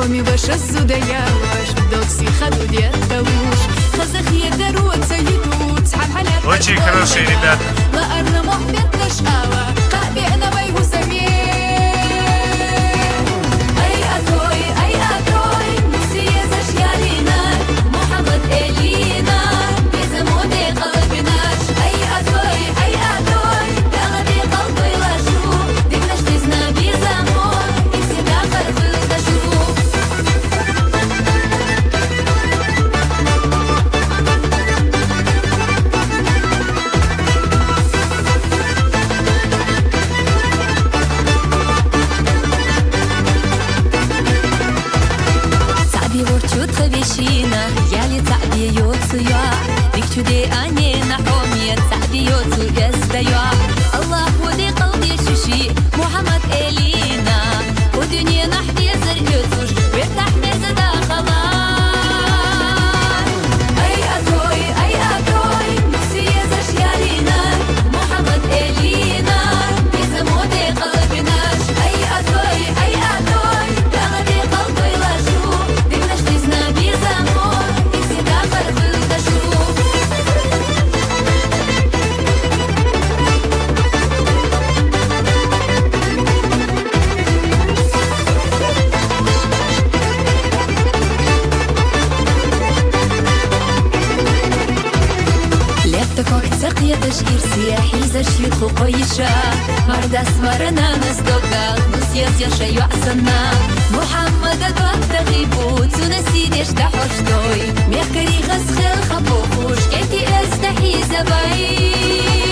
قومي باش الزودية واش دوكسي خدو ديال داوش خزخية دارو تسيدو تسحب على وجهي كانوا شيرين ده ما أرنا محبط نشقاوة قابي أنا ما يهو سميه أي أكوي نسي زشيالينا محمد إلينا بزمودي قلبناش أي أكوي دغدي قلبي لاشو ديكناش تزنا بزمون إسيدا قلبي لاشو Тревещина, я лица бьется я, их чуде они на хоме, бьется я стою. Allah ودي قلبي شوشي محمد إلينا ودنيا نحكي زرقتوش ويفتح مزدا خلاص. أي أكوي نسي زشيالينا محمد إلينا بزمودي قلبناش. أي أكوي دغدي قلبي لاشو ديكناش تزنا بزمون إسيدا قلبي لاشو سقية تشكير سياحي زشيط قيشة مرد أسمرنا نصدقا نسيت يا شيء عسنا محمد أدوك تغيبو تنسي ديش تحوشتوي ميخكري غسخل خبوخوش كيتي أستحي زباي